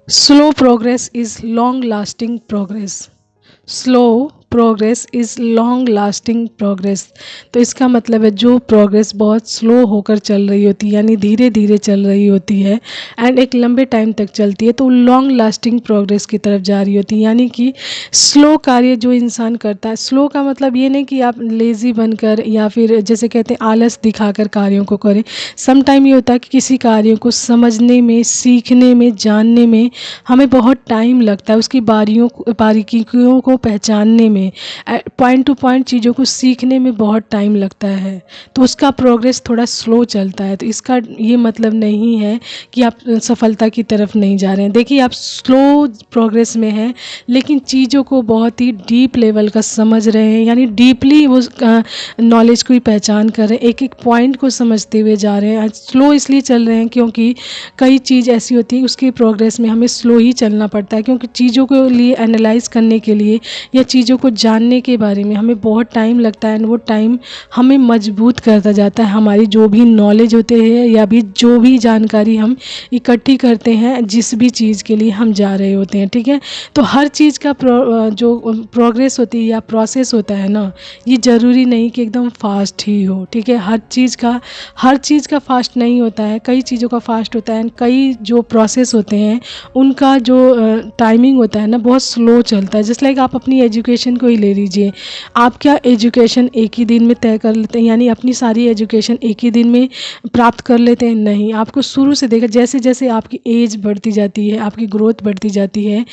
Slow progress is long lasting progress. Slow progress is long lasting progress. तो इसका मतलब है जो प्रोग्रेस बहुत स्लो होकर चल रही होती है, यानी धीरे धीरे चल रही होती है एंड एक लंबे टाइम तक चलती है, तो लॉन्ग लास्टिंग प्रोग्रेस की तरफ जा रही होती है। यानी कि स्लो कार्य जो इंसान करता है, स्लो का मतलब ये नहीं कि आप लेज़ी बनकर या फिर जैसे कहते हैं आलस दिखाकर कार्यों को करें। सम टाइम ये होता है कि किसी कार्य को समझने में, सीखने में, जानने में हमें बहुत टाइम लगता है, उसकी बारीकियों को पहचानने में, पॉइंट टू पॉइंट चीज़ों को सीखने में बहुत टाइम लगता है, तो उसका प्रोग्रेस थोड़ा स्लो चलता है। तो इसका ये मतलब नहीं है कि आप सफलता की तरफ नहीं जा रहे हैं। देखिए, आप स्लो प्रोग्रेस में हैं लेकिन चीज़ों को बहुत ही डीप लेवल का समझ रहे हैं, यानी डीपली वो नॉलेज की पहचान कर रहे हैं, एक एक पॉइंट को समझते हुए जा रहे हैं। आज स्लो इसलिए चल रहे हैं क्योंकि कई चीज़ ऐसी होती है उसकी प्रोग्रेस में हमें स्लो ही चलना पड़ता है, क्योंकि चीज़ों को लिए एनालाइज करने के लिए या चीज़ों को जानने के बारे में हमें बहुत टाइम लगता है एंड वो टाइम हमें मजबूत करता जाता है। हमारी जो भी नॉलेज होते हैं या भी जो भी जानकारी हम इकट्ठी करते हैं जिस भी चीज़ के लिए हम जा रहे होते हैं, ठीक है। तो हर चीज़ का जो प्रोग्रेस होती है या प्रोसेस होता है ना, ये ज़रूरी नहीं कि एकदम फास्ट ही हो, ठीक है। हर चीज़ का फास्ट नहीं होता है, कई चीज़ों का फास्ट होता है एंड कई जो प्रोसेस होते हैं उनका जो टाइमिंग होता है ना बहुत स्लो चलता है। जस्ट लाइक आप अपनी एजुकेशन को ही ले लीजिए, आप क्या एजुकेशन एक ही दिन में तय कर लेते हैं, यानी अपनी सारी एजुकेशन एक ही दिन में प्राप्त कर लेते हैं? नहीं, आपको शुरू से देखा, जैसे जैसे आपकी एज बढ़ती जाती है, आपकी ग्रोथ बढ़ती जाती है,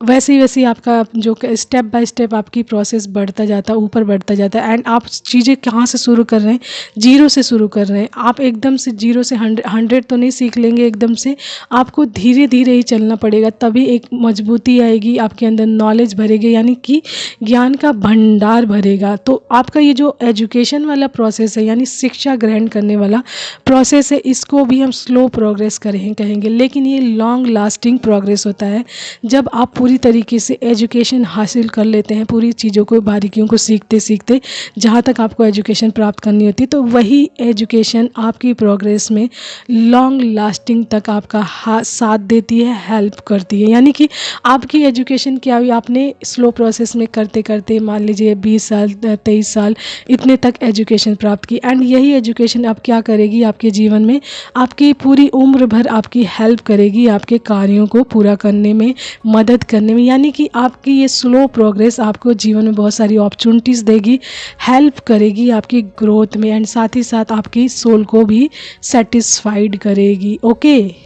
वैसे ही आपका जो स्टेप बाय स्टेप आपकी प्रोसेस बढ़ता जाता है, ऊपर बढ़ता जाता है एंड आप चीज़ें कहाँ से शुरू कर रहे हैं? जीरो से शुरू कर रहे हैं। आप एकदम से जीरो से हंड्रेड तो नहीं सीख लेंगे एकदम से, आपको धीरे धीरे ही चलना पड़ेगा, तभी एक मजबूती आएगी, आपके अंदर नॉलेज भरेगी, यानी कि ज्ञान का भंडार भरेगा। तो आपका ये जो एजुकेशन वाला प्रोसेस है, यानी शिक्षा ग्रहण करने वाला प्रोसेस है, इसको भी हम स्लो प्रोग्रेस कहेंगे, लेकिन ये लॉन्ग लास्टिंग प्रोग्रेस होता है जब आप पूरी तरीके से एजुकेशन हासिल कर लेते हैं, पूरी चीज़ों को, बारीकियों को सीखते सीखते जहाँ तक आपको एजुकेशन प्राप्त करनी होती है, तो वही एजुकेशन आपकी प्रोग्रेस में लॉन्ग लास्टिंग तक आपका साथ देती है, हेल्प करती है। यानी कि आपकी एजुकेशन क्या हुई, आपने स्लो प्रोसेस में करते करते मान लीजिए 20 साल 23 साल इतने तक एजुकेशन प्राप्त की एंड यही एजुकेशन अब क्या करेगी आपके जीवन में, आपकी पूरी उम्र भर आपकी हेल्प करेगी, आपके कार्यों को पूरा करने में, मदद करने में। यानी कि आपकी ये स्लो प्रोग्रेस आपको जीवन में बहुत सारी अपॉर्चुनिटीज़ देगी, हेल्प करेगी आपकी ग्रोथ में एंड साथ ही साथ आपकी सोल को भी सेटिस्फाइड करेगी। ओके।